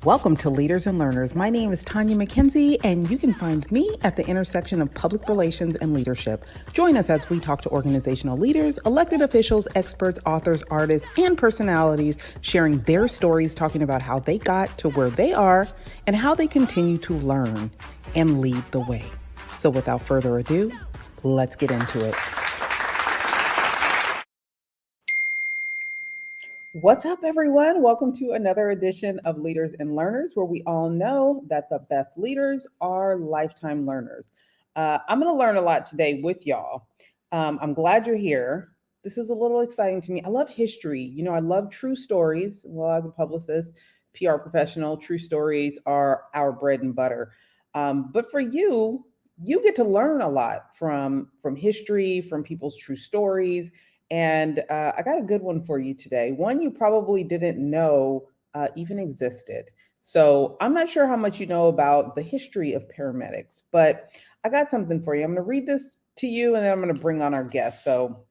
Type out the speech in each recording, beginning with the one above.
Welcome to Leaders and Learners. My name is Tanya McKenzie, and you can find me at the intersection of public relations and leadership. Join us as we talk to organizational leaders, elected officials, experts, authors, artists, and personalities, sharing their stories, talking about how they got to where they are and how they continue to learn and lead the way. So without further ado, let's get into it. What's up, everyone? Welcome to another edition of Leaders and Learners, where we all know that the best leaders are lifetime learners. I'm going to learn a lot today with y'all. I'm glad you're here. This is a little exciting to me. I love history. You know, I love true stories. Well, as a publicist, PR professional, true stories are our bread and butter. But for you, you get to learn a lot from history, from people's true stories. And I got a good one for you today. One you probably didn't know even existed. So I'm not sure how much you know about the history of paramedics, but I got something for you. I'm going to read this to you, and then I'm going to bring on our guest. So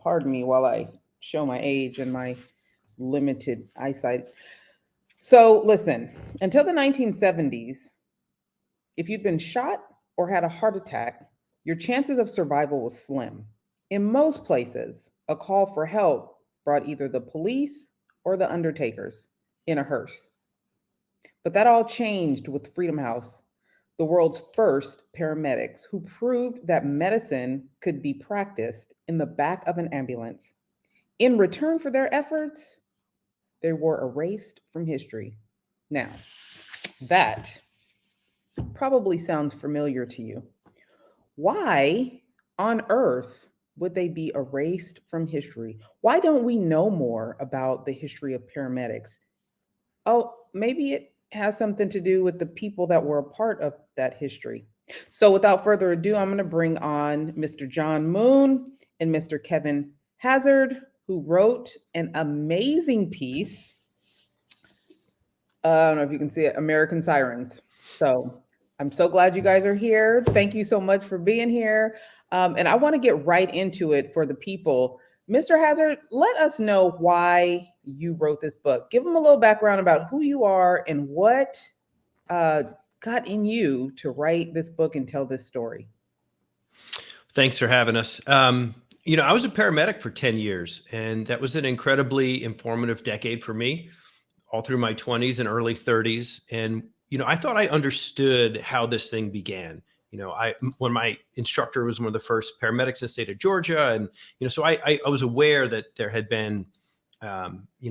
pardon me while I show my age and my limited eyesight. So listen, until the 1970s, if you'd been shot or had a heart attack, your chances of survival was slim. In most places, a call for help brought either the police or the undertakers in a hearse. But that all changed with Freedom House, the world's first paramedics who proved that medicine could be practiced in the back of an ambulance. In return for their efforts, they were erased from history. Now, that probably sounds familiar to you. Why on earth would they be erased from history? Why don't we know more about the history of paramedics? Oh, maybe it has something to do with the people that were a part of that history. So without further ado, I'm going to bring on Mr. John Moon and Mr. Kevin Hazzard, who wrote an amazing piece. I don't know if you can see it, American Sirens. So I'm so glad you guys are here. Thank you so much for being here. And I want to get right into it for the people. Mr. Hazzard, let us know why you wrote this book. Give them a little background about who you are and what got in you to write this book and tell this story. Thanks for having us. I was a paramedic for 10 years, and that was an incredibly informative decade for me, all through my 20s and early 30s. And, I thought I understood how this thing began. When my instructor was one of the first paramedics in the state of Georgia. And, so I was aware that there had been,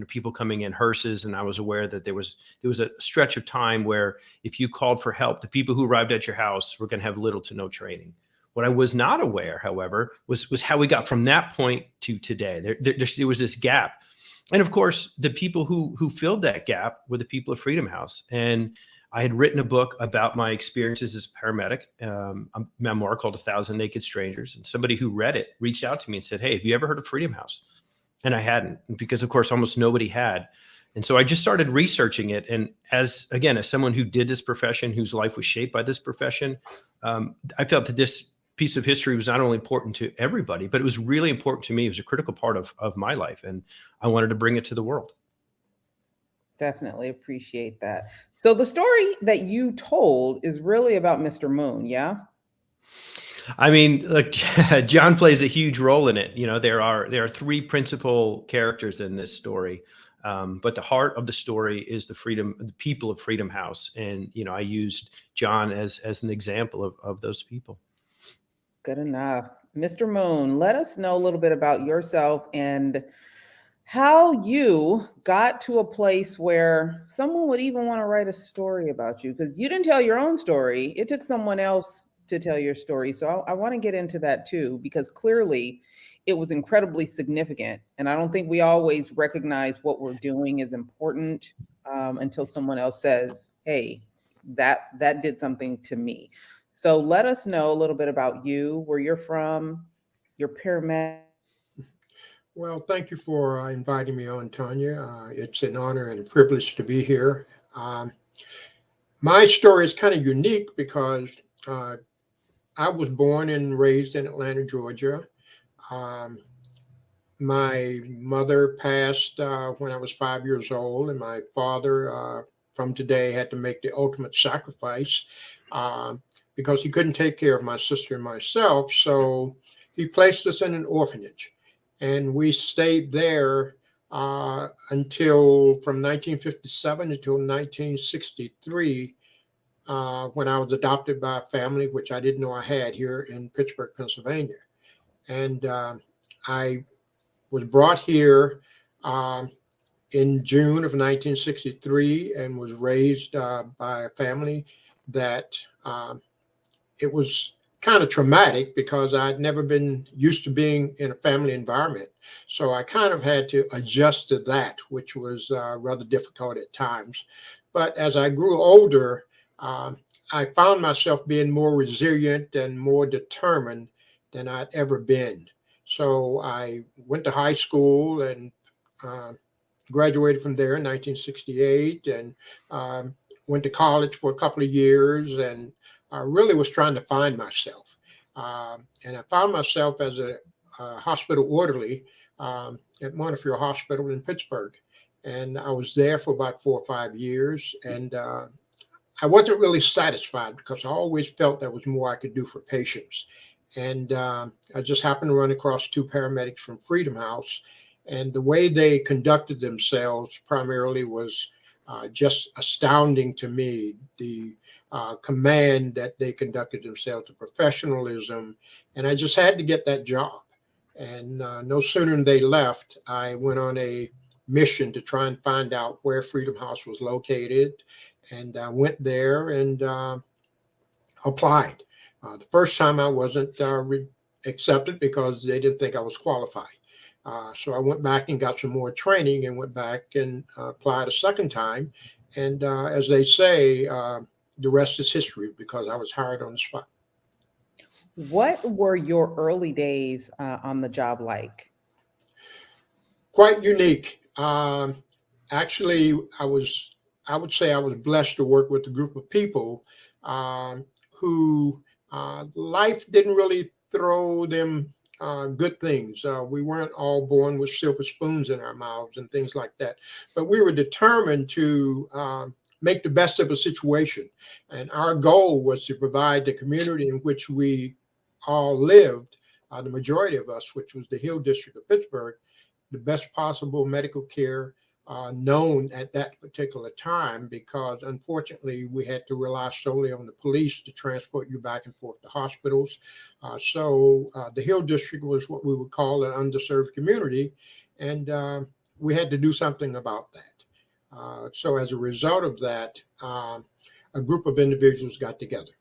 people coming in hearses. And I was aware that there was a stretch of time where if you called for help, the people who arrived at your house were going to have little to no training. What I was not aware, however, was how we got from that point to today. There was this gap. And of course, the people who filled that gap were the people of Freedom House. And I had written a book about my experiences as a paramedic, a memoir called 1,000 Naked Strangers. And somebody who read it reached out to me and said, "Hey, have you ever heard of Freedom House?" And I hadn't, because of course, almost nobody had. And so I just started researching it. And as someone who did this profession, whose life was shaped by this profession, I felt that this piece of history was not only important to everybody, but it was really important to me. It was a critical part of my life. And I wanted to bring it to the world. Definitely appreciate that. So the story that you told is really about Mr. Moon, yeah? I mean, look, John plays a huge role in it. There are three principal characters in this story, but the heart of the story is the people of Freedom House, and I used John as an example of those people. Good enough, Mr. Moon. Let us know a little bit about yourself and how you got to a place where someone would even want to write a story about you, because you didn't tell your own story. It took someone else to tell your story. So I want to get into that too, because clearly it was incredibly significant. And I don't think we always recognize what we're doing is important until someone else says, "Hey, that did something to me." So let us know a little bit about you, where you're from, your paramedic. Well, thank you for inviting me on, Tanya. It's an honor and a privilege to be here. My story is kind of unique because I was born and raised in Atlanta, Georgia. My mother passed when I was 5 years old, and my father from today had to make the ultimate sacrifice because he couldn't take care of my sister and myself. So he placed us in an orphanage, and we stayed there until from 1957 until 1963, when I was adopted by a family, which I didn't know I had here in Pittsburgh, Pennsylvania. And I was brought here in June of 1963 and was raised by a family that it was kind of traumatic because I'd never been used to being in a family environment. So I kind of had to adjust to that, which was rather difficult at times. But as I grew older, I found myself being more resilient and more determined than I'd ever been. So I went to high school and graduated from there in 1968, and went to college for a couple of years, and I really was trying to find myself. And I found myself as a hospital orderly at Montefiore Hospital in Pittsburgh. And I was there for about 4 or 5 years. And I wasn't really satisfied because I always felt there was more I could do for patients. And I just happened to run across 2 paramedics from Freedom House. And the way they conducted themselves primarily was just astounding to me. The command that they conducted themselves, the professionalism, and I just had to get that job. And no sooner than they left, I went on a mission to try and find out where Freedom House was located, and I went there and applied. The first time I wasn't accepted because they didn't think I was qualified. So I went back and got some more training and went back and applied a second time. And as they say, the rest is history because I was hired on the spot. What were your early days on the job like? Quite unique. Actually, I would say I was blessed to work with a group of people who life didn't really throw them good things. We weren't all born with silver spoons in our mouths and things like that, but we were determined to make the best of a situation. And our goal was to provide the community in which we all lived, the majority of us, which was the Hill District of Pittsburgh, the best possible medical care known at that particular time, because unfortunately we had to rely solely on the police to transport you back and forth to hospitals. So the Hill District was what we would call an underserved community, and we had to do something about that. So as a result of that, a group of individuals got together.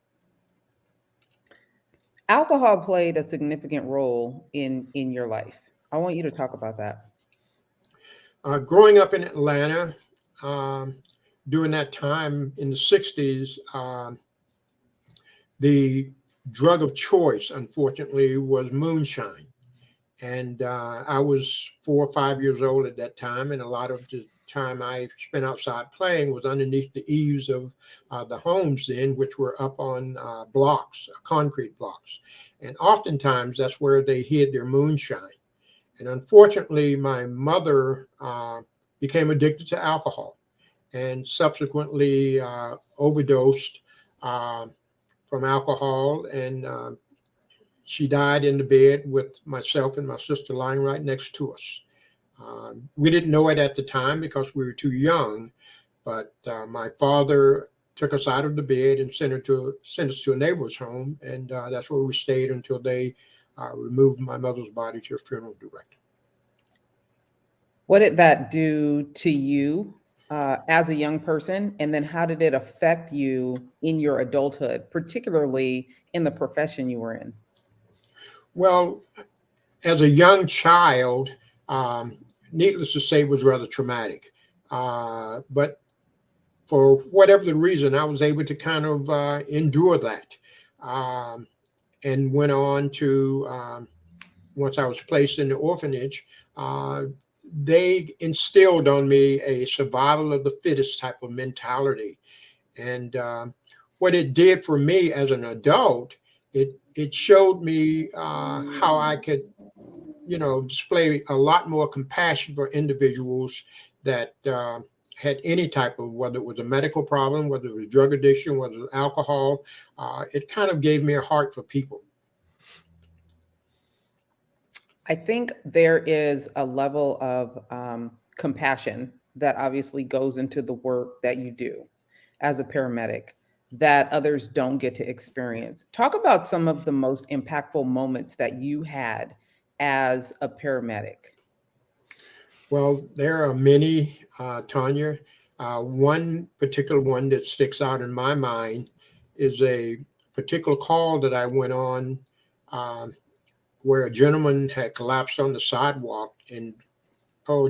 Alcohol played a significant role in your life. I want you to talk about that. Growing up in Atlanta, during that time in the 60s, the drug of choice, unfortunately, was moonshine. And I was 4 or 5 years old at that time, and a lot of the time I spent outside playing was underneath the eaves of the homes then, which were up on blocks, concrete blocks. And oftentimes that's where they hid their moonshine. And unfortunately, my mother became addicted to alcohol and subsequently overdosed from alcohol. And she died in the bed with myself and my sister lying right next to us. We didn't know it at the time because we were too young, but my father took us out of the bed and sent us to a neighbor's home. And that's where we stayed until they removed my mother's body to a funeral director. What did that do to you as a young person? And then how did it affect you in your adulthood, particularly in the profession you were in? Well, as a young child, needless to say, was rather traumatic. But for whatever the reason, I was able to kind of endure that. And went on to, once I was placed in the orphanage, they instilled on me a survival of the fittest type of mentality. And what it did for me as an adult, it showed me how I could, display a lot more compassion for individuals that had any type of, whether it was a medical problem, whether it was drug addiction, whether it was alcohol, it kind of gave me a heart for people. I think there is a level of compassion that obviously goes into the work that you do as a paramedic that others don't get to experience. Talk about some of the most impactful moments that you had as a paramedic. Well, there are many, Tanya. One particular one that sticks out in my mind is a particular call that I went on where a gentleman had collapsed on the sidewalk in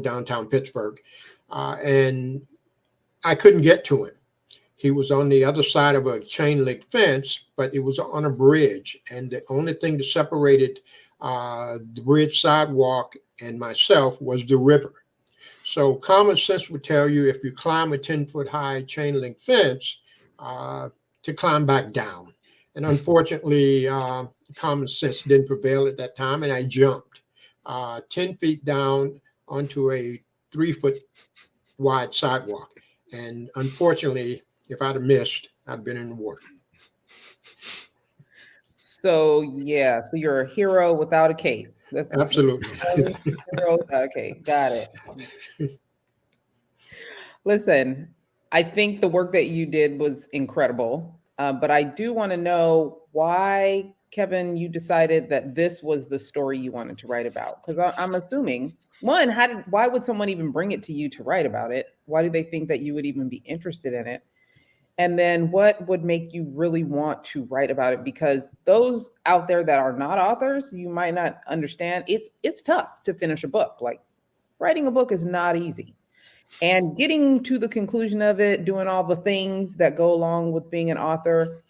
downtown Pittsburgh, and I couldn't get to him. He was on the other side of a chain link fence, but it was on a bridge, and the only thing that separated the bridge sidewalk and myself was the river. So common sense would tell you if you climb a 10-foot high chain link fence to climb back down. And unfortunately, common sense didn't prevail at that time, and I jumped 10 feet down onto a 3-foot wide sidewalk. And unfortunately, if I'd have missed, I'd been in the water. So yeah, so you're a hero without a cape. That's Absolutely. Hero without a cape. Got it. Listen, I think the work that you did was incredible, but I do want to know why, Kevin, you decided that this was the story you wanted to write about. Because I'm assuming, one, why would someone even bring it to you to write about it? Why do they think that you would even be interested in it? And then what would make you really want to write about it? Because those out there that are not authors, you might not understand. It's tough to finish a book. Like, writing a book is not easy. And getting to the conclusion of it, doing all the things that go along with being an author,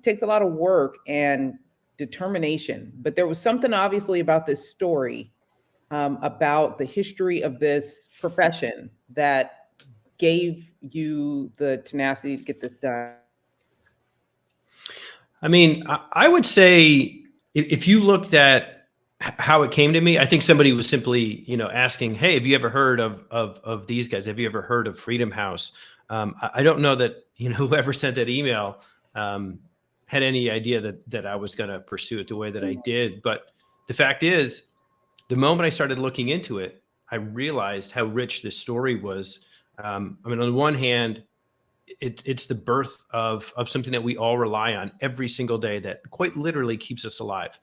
takes a lot of work and determination. But there was something obviously about this story, about the history of this profession that gave you the tenacity to get this done. I mean, I would say if you looked at how it came to me, I think somebody was simply, asking, "Hey, have you ever heard of these guys? Have you ever heard of Freedom House?" I don't know that whoever sent that email had any idea that I was going to pursue it the way that I did. But the fact is, the moment I started looking into it, I realized how rich this story was. I mean, on the one hand, it's the birth of something that we all rely on every single day that quite literally keeps us alive.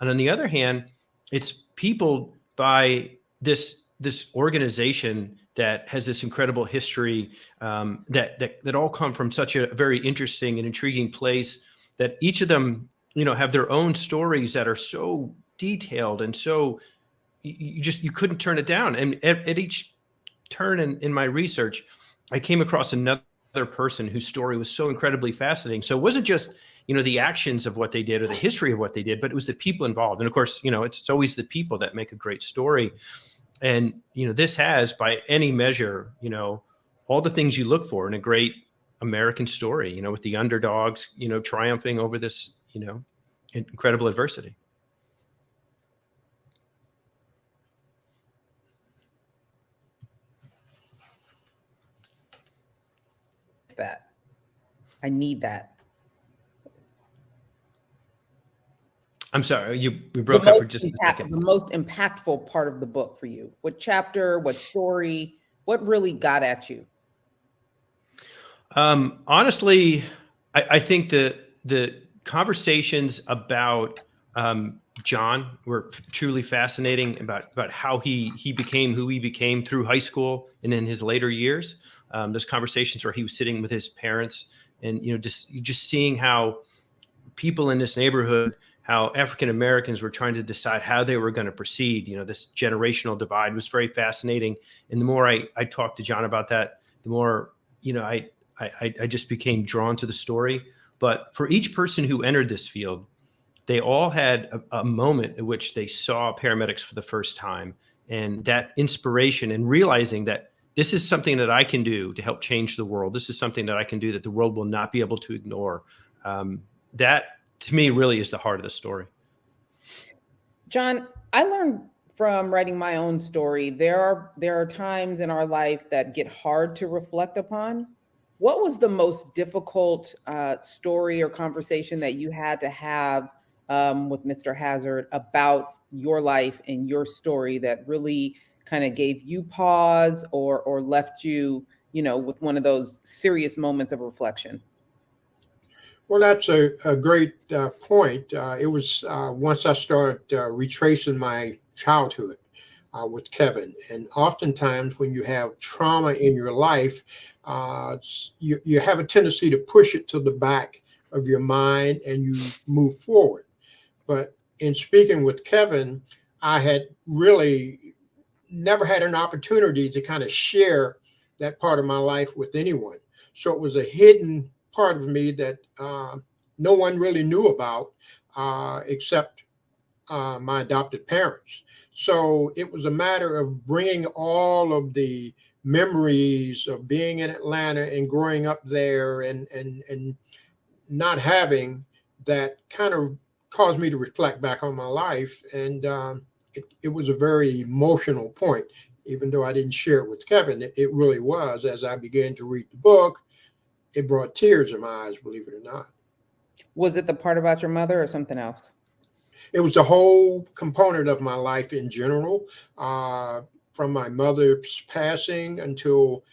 And on the other hand, it's peopled by this organization that has this incredible history, that all come from such a very interesting and intriguing place, that each of them, have their own stories that are so detailed and so you couldn't turn it down. And at each turn in my research, I came across another person whose story was so incredibly fascinating. So it wasn't just, the actions of what they did or the history of what they did, but it was the people involved. And of course, it's always the people that make a great story. And, this has, by any measure, all the things you look for in a great American story, with the underdogs, triumphing over this, incredible adversity. That I need that. I'm sorry, we broke up for just a second. The most impactful part of the book for you. What chapter, what story, what really got at you? Honestly, I think the conversations about John were truly fascinating, about how he became who he became through high school and in his later years. Those conversations where he was sitting with his parents and, just seeing how people in this neighborhood, how African Americans were trying to decide how they were going to proceed. This generational divide was very fascinating. And the more I talked to John about that, the more, I just became drawn to the story. But for each person who entered this field, they all had a moment in which they saw paramedics for the first time, and that inspiration and realizing that this is something that I can do to help change the world. This is something that I can do that the world will not be able to ignore. That, to me, really is the heart of the story. John, I learned from writing my own story, there are times in our life that get hard to reflect upon. What was the most difficult story or conversation that you had to have with Mr. Hazzard about your life and your story that really kind of gave you pause or left you, with one of those serious moments of reflection? Well, that's a great point. It was once I started retracing my childhood with Kevin. And oftentimes, when you have trauma in your life, you have a tendency to push it to the back of your mind and you move forward. But in speaking with Kevin, I had really never had an opportunity to kind of share that part of my life with anyone. So it was a hidden part of me that no one really knew about except my adopted parents. So it was a matter of bringing all of the memories of being in Atlanta and growing up there and not having that kind of caused me to reflect back on my life. And it was a very emotional point, even though I didn't share it with Kevin. It really was. As I began to read the book, it brought tears in my eyes, believe it or not. Was it the part about your mother or something else? It was the whole component of my life in general, from my mother's passing until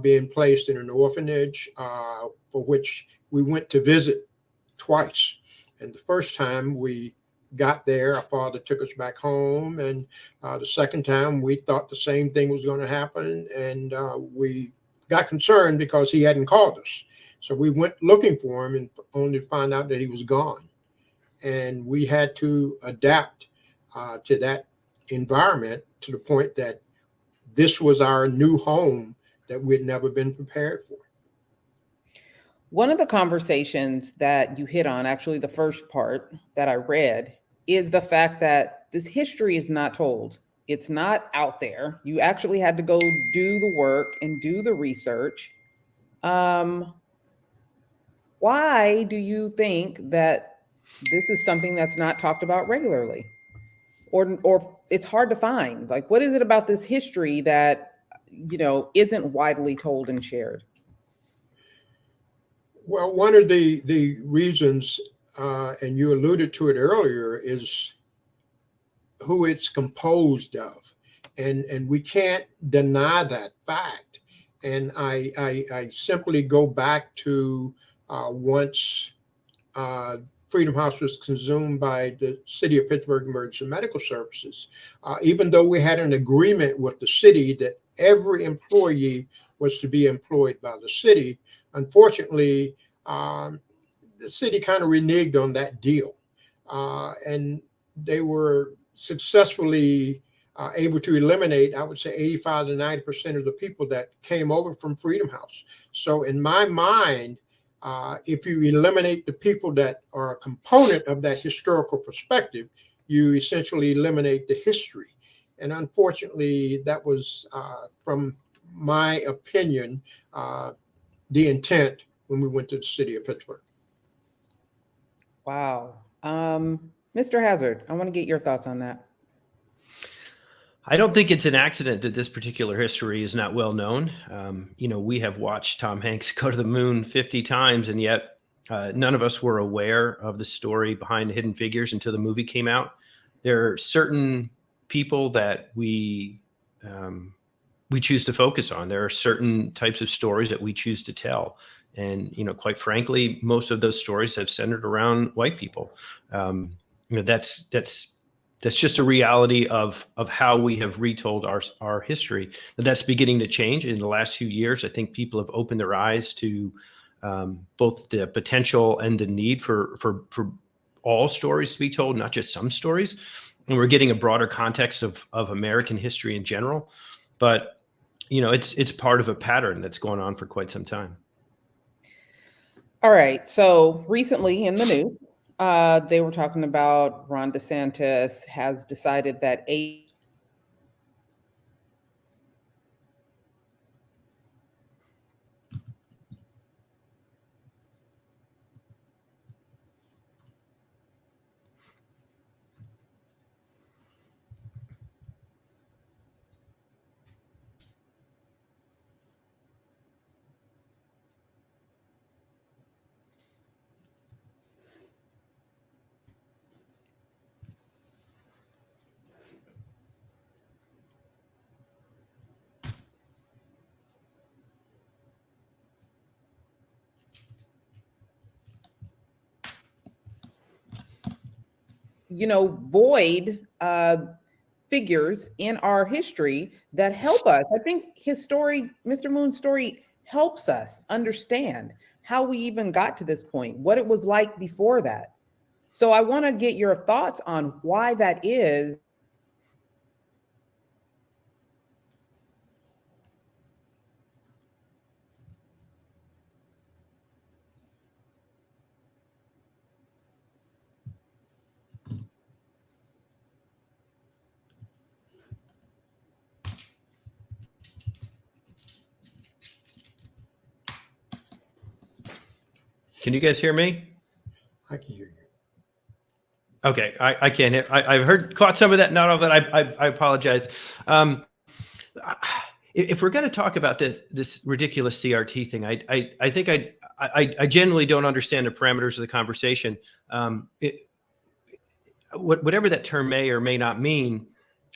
being placed in an orphanage, for which we went to visit twice. And the first time we got there, our father took us back home. And the second time, we thought the same thing was going to happen. And we got concerned because he hadn't called us. So we went looking for him and only to find out that he was gone. And we had to adapt to that environment to the point that this was our new home that we'd never been prepared for. One of the conversations that you hit on, actually, the first part that I read, is the fact that this history is not told. It's not out there. You actually had to go do the work and do the research. Why do you think that this is something that's not talked about regularly? Or it's hard to find? Like, what is it about this history that, isn't widely told and shared? Well, one of the reasons, and you alluded to it earlier, is who it's composed of, and we can't deny that fact. And I simply go back to once Freedom House was consumed by the city of Pittsburgh Emergency Medical Services. Even though we had an agreement with the city that every employee was to be employed by the city, unfortunately, the city kind of reneged on that deal. And they were successfully able to eliminate, I would say, 85 to 90% of the people that came over from Freedom House. So in my mind, if you eliminate the people that are a component of that historical perspective, you essentially eliminate the history. And unfortunately, that was, from my opinion, the intent when we went to the city of Pittsburgh. Wow. Mr. Hazzard, I want to get your thoughts on that. I don't think it's an accident that this particular history is not well known. We have watched Tom Hanks go to the moon 50 times, and yet none of us were aware of the story behind Hidden Figures until the movie came out. There are certain people that we choose to focus on. There are certain types of stories that we choose to tell. And, quite frankly, most of those stories have centered around white people. That's just a reality of how we have retold our history. But that's beginning to change in the last few years. I think people have opened their eyes to both the potential and the need for all stories to be told, not just some stories. And we're getting a broader context of American history in general. But it's part of a pattern that's going on for quite some time. All right. So recently in the news, they were talking about Ron DeSantis has decided that void figures in our history that help us. I think his story, Mr. Moon's story, helps us understand how we even got to this point, what it was like before that. So I want to get your thoughts on why that is. Can you guys hear me? I can hear you. Okay, I can't hear. I've caught some of that. Not all of it. I apologize. If we're going to talk about this ridiculous CRT thing, I think I generally don't understand the parameters of the conversation. Whatever that term may or may not mean,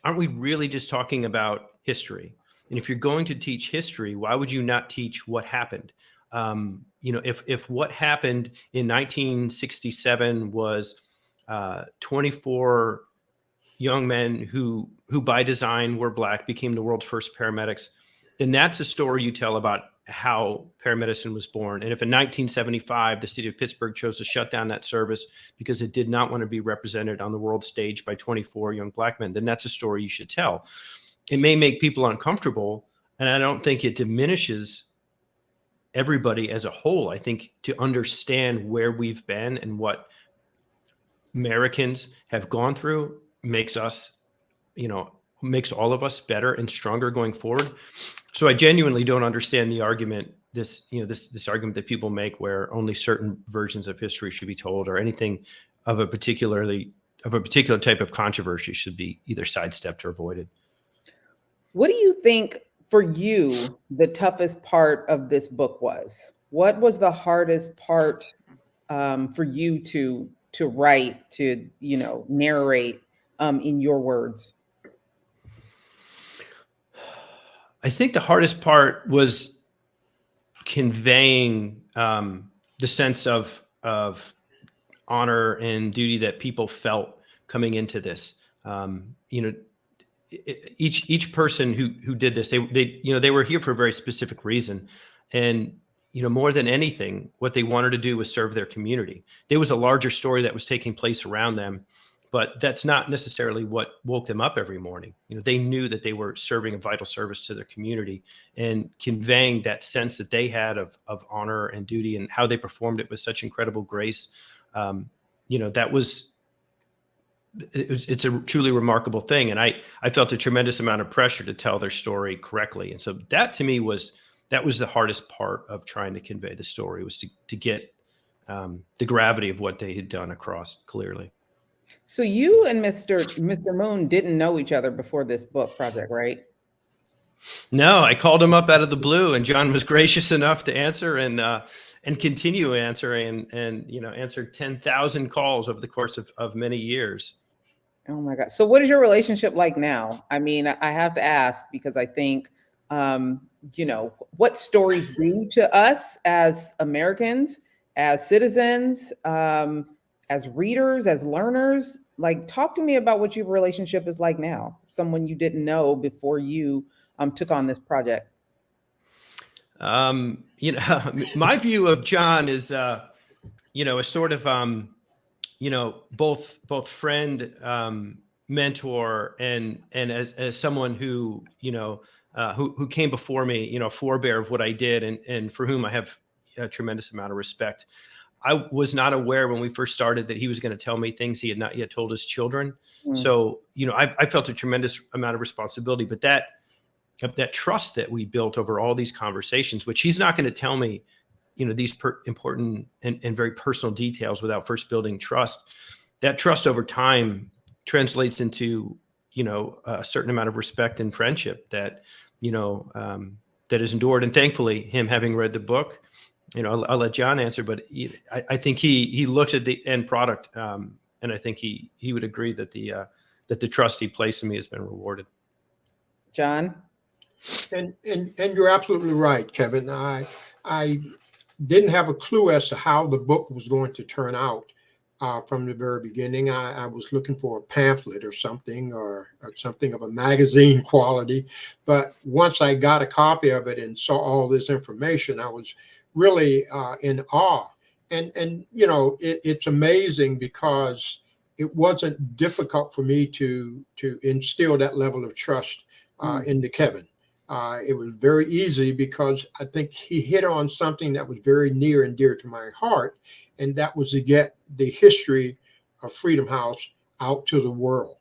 aren't we really just talking about history? And if you're going to teach history, why would you not teach what happened? If what happened in 1967 was 24 young men who by design were Black, became the world's first paramedics, then that's a story you tell about how paramedicine was born. And if in 1975, the city of Pittsburgh chose to shut down that service because it did not want to be represented on the world stage by 24 young Black men, then that's a story you should tell. It may make people uncomfortable, and I don't think it diminishes everybody as a whole. I think to understand where we've been and what Americans have gone through makes us, makes all of us better and stronger going forward. So I genuinely don't understand the argument, this argument that people make where only certain versions of history should be told, or anything of a particular type of controversy should be either sidestepped or avoided. What do you think for you the toughest part of this book was? What was the hardest part for you to write, to narrate in your words? I think the hardest part was conveying the sense of honor and duty that people felt coming into this. Each person who did this, they were here for a very specific reason, and more than anything, what they wanted to do was serve their community. There was a larger story that was taking place around them, but that's not necessarily what woke them up every morning. They knew that they were serving a vital service to their community, and conveying that sense that they had of honor and duty, and how they performed it with such incredible grace. It's a truly remarkable thing. And I felt a tremendous amount of pressure to tell their story correctly. And so that to me was the hardest part of trying to convey the story, was to get the gravity of what they had done across clearly. So you and Mr. Moon didn't know each other before this book project, right? No, I called him up out of the blue, and John was gracious enough to answer and continue answering, and answered 10,000 calls over the course of many years. Oh my God. So what is your relationship like now? I mean, I have to ask because I think, what stories do to us as Americans, as citizens, as readers, as learners. Like, talk to me about what your relationship is like now, someone you didn't know before you took on this project. My view of John is, a sort of, both friend, mentor, and as someone who came before me, forebear of what I did, and for whom I have a tremendous amount of respect. I was not aware when we first started that he was going to tell me things he had not yet told his children. Mm. So, I felt a tremendous amount of responsibility, but that trust that we built over all these conversations, which he's not going to tell me, these important and very personal details without first building trust. That trust over time translates into, a certain amount of respect and friendship that is endured. And thankfully, him having read the book, I'll let John answer, but I think he looks at the end product, and I think he would agree that the trust he placed in me has been rewarded. John? And you're absolutely right, Kevin. I didn't have a clue as to how the book was going to turn out. from the very beginning. I was looking for a pamphlet or something something of a magazine quality. But once I got a copy of it and saw all this information, I was really in awe. And it's amazing because it wasn't difficult for me to instill that level of trust into Kevin. It was very easy because I think he hit on something that was very near and dear to my heart, and that was to get the history of Freedom House out to the world.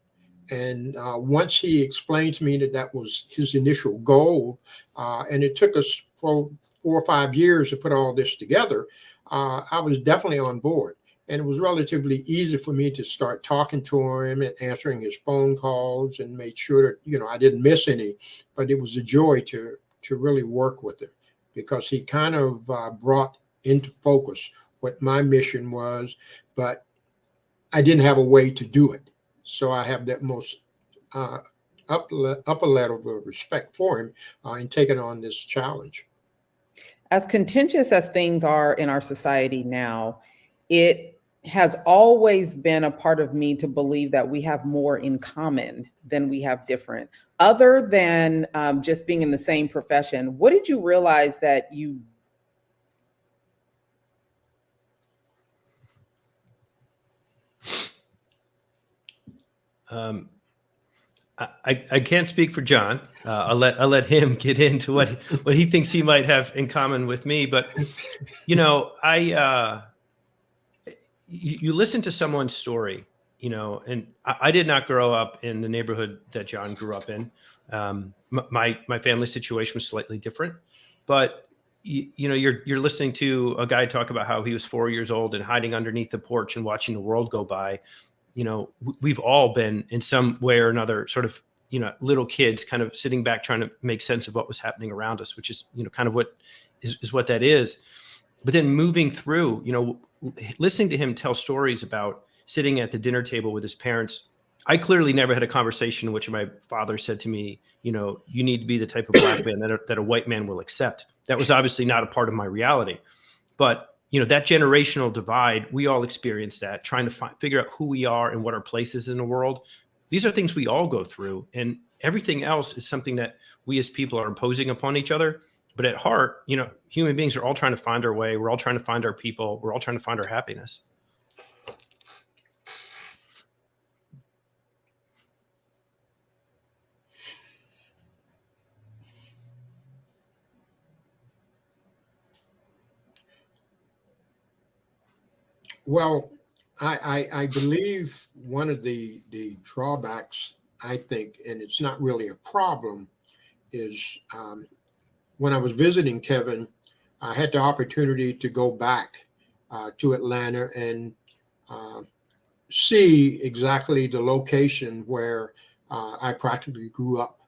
And once he explained to me that that was his initial goal, and it took us 4 or 5 years to put all this together, I was definitely on board. And it was relatively easy for me to start talking to him and answering his phone calls and made sure that, I didn't miss any. But it was a joy to really work with him because he kind of brought into focus what my mission was, but I didn't have a way to do it. So I have that most upper level of respect for him in taking on this challenge. As contentious as things are in our society now, it has always been a part of me to believe that we have more in common than we have different. Other than just being in the same profession, what did you realize that you I can't speak for John. I'll let him get into what he thinks he might have in common with me. But you listen to someone's story, and I did not grow up in the neighborhood that John grew up in. My family situation was slightly different, but you're listening to a guy talk about how he was 4 years old and hiding underneath the porch and watching the world go by. We've all been in some way or another sort of, little kids kind of sitting back trying to make sense of what was happening around us, which is, kind of what is what that is. But then moving through, listening to him tell stories about sitting at the dinner table with his parents. I clearly never had a conversation in which my father said to me, you need to be the type of black man that a white man will accept. That was obviously not a part of my reality. But that generational divide, we all experience that, trying to figure out who we are and what our place is in the world. These are things we all go through, and everything else is something that we as people are imposing upon each other. But at heart, human beings are all trying to find our way. We're all trying to find our people. We're all trying to find our happiness. Well, I believe one of the drawbacks, I think, and it's not really a problem, is when I was visiting Kevin, I had the opportunity to go back to Atlanta and see exactly the location where I practically grew up.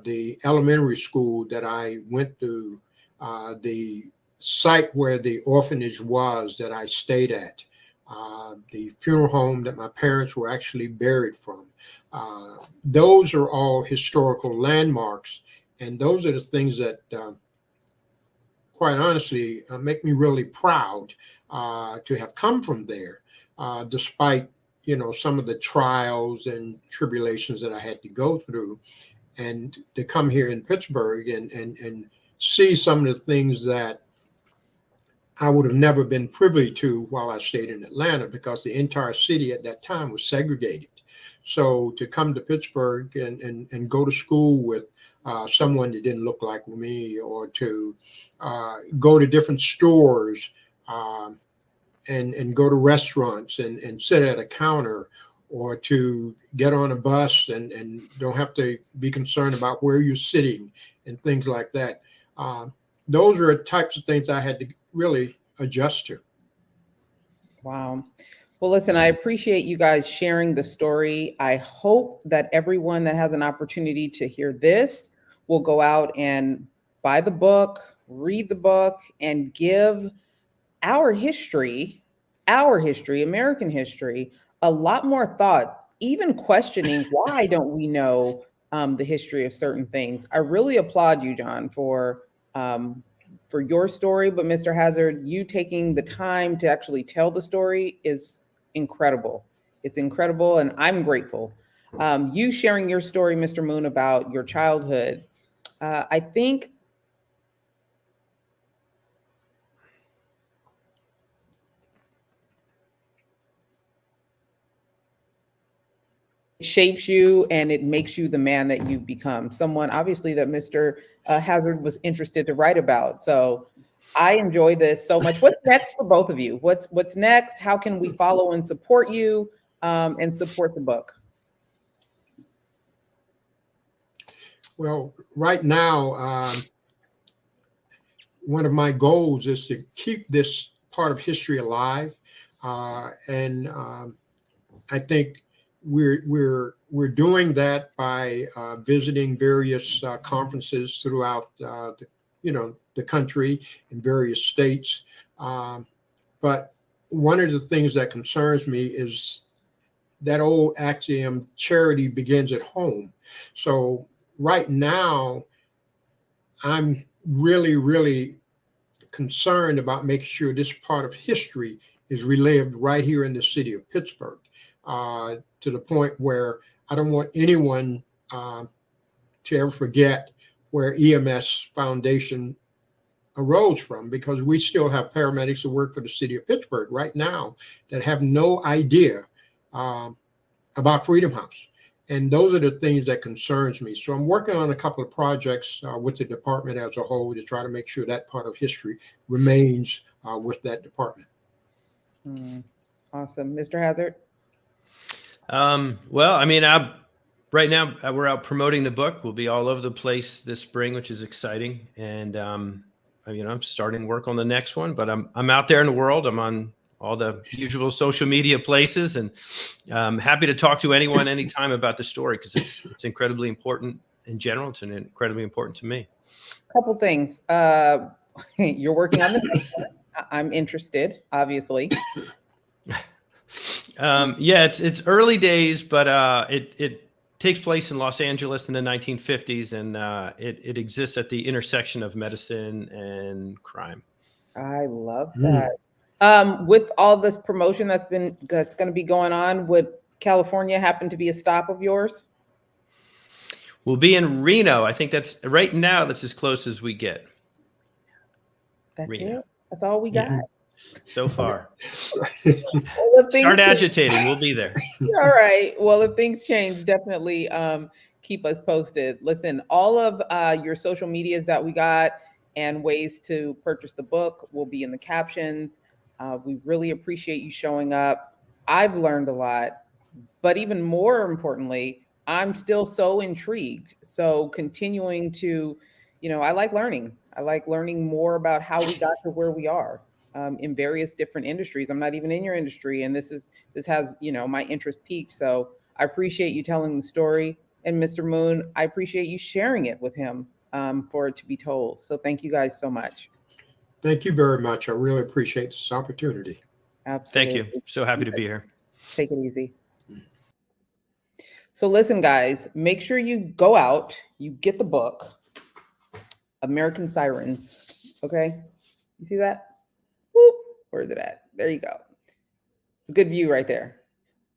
The elementary school that I went through, the site where the orphanage was that I stayed at, the funeral home that my parents were actually buried from. Those are all historical landmarks. And those are the things that, quite honestly, make me really proud to have come from there, despite, some of the trials and tribulations that I had to go through. And to come here in Pittsburgh and see some of the things that I would have never been privy to while I stayed in Atlanta, because the entire city at that time was segregated. So to come to Pittsburgh and go to school with someone that didn't look like me, or to go to different stores and go to restaurants and sit at a counter, or to get on a bus and don't have to be concerned about where you're sitting and things like that. Those are types of things I had to really adjust to. Wow. Well, listen, I appreciate you guys sharing the story. I hope that everyone that has an opportunity to hear this will go out and buy the book, read the book, and give our history, American history, a lot more thought, even questioning why don't we know the history of certain things. I really applaud you, John, for your story, but Mr. Hazzard, you taking the time to actually tell the story is incredible. It's incredible, and I'm grateful. You sharing your story, Mr. Moon, about your childhood, I think shapes you and it makes you the man that you've become. Someone obviously that Mr. Hazzard was interested to write about. So I enjoy this so much. What's next for both of you? What's next? How can we follow and support you and support the book? Well, right now, one of my goals is to keep this part of history alive, and I think we're doing that by visiting various conferences throughout the country in various states. But one of the things that concerns me is that old axiom, charity begins at home. So right now, I'm really, really concerned about making sure this part of history is relived right here in the city of Pittsburgh, to the point where I don't want anyone to ever forget where EMS Foundation arose from, because we still have paramedics who work for the city of Pittsburgh right now that have no idea about Freedom House. And those are the things that concerns me. So I'm working on a couple of projects with the department as a whole to try to make sure that part of history remains with that department. Awesome. Mr. Hazzard? Well, I mean, right now we're out promoting the book. We'll be all over the place this spring, which is exciting. And, I'm starting work on the next one, but I'm out there in the world. I'm on all the usual social media places, and I'm happy to talk to anyone anytime about the story, because it's incredibly important in general. It's incredibly important to me. Couple things. You're working on this. I'm interested, obviously. It's early days, but it takes place in Los Angeles in the 1950s, and it exists at the intersection of medicine and crime. I love that. With all this promotion that's going to be going on, would California happen to be a stop of yours? We'll be in Reno. I think that's right now. That's as close as we get. That's Reno. It. That's all we got so far. Start agitating. We'll be there. All right. Well, if things change, definitely keep us posted. Listen, all of your social medias that we got and ways to purchase the book will be in the captions. We really appreciate you showing up. I've learned a lot, but even more importantly, I'm still so intrigued. So continuing to, I like learning. I like learning more about how we got to where we are in various different industries. I'm not even in your industry, and this has, my interest peaked. So I appreciate you telling the story. And Mr. Moon, I appreciate you sharing it with him for it to be told. So thank you guys so much. Thank you very much. I really appreciate this opportunity. Absolutely. Thank you. So happy to be here. Take it easy. So listen, guys, make sure you go out, you get the book, American Sirens. Okay. You see that? Whoop. Where is it at? There you go. It's a good view right there.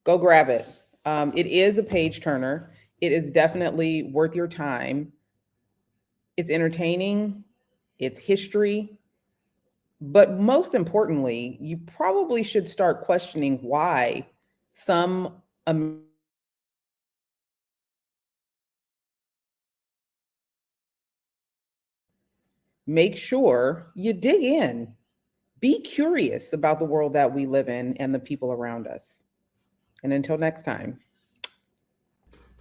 Go grab it. It is a page turner. It is definitely worth your time. It's entertaining. It's history. But most importantly, you probably should start questioning why some make sure you dig in. Be curious about the world that we live in and the people around us. And until next time.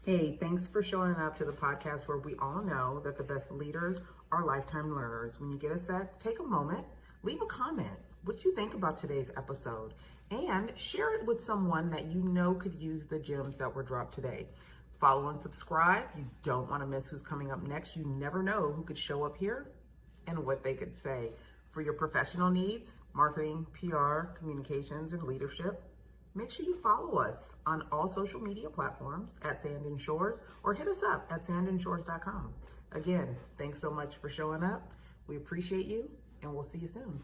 Hey, thanks for showing up to the podcast where we all know that the best leaders are lifetime learners. When you get a sec, take a moment, leave a comment. What you think about today's episode, and share it with someone that you know could use the gems that were dropped today. Follow and subscribe. You don't want to miss who's coming up next. You never know who could show up here and what they could say. For your professional needs, marketing, PR, communications, and leadership, make sure you follow us on all social media platforms at Sand and Shores, or hit us up at sandandshores.com. Again, thanks so much for showing up. We appreciate you, and we'll see you soon.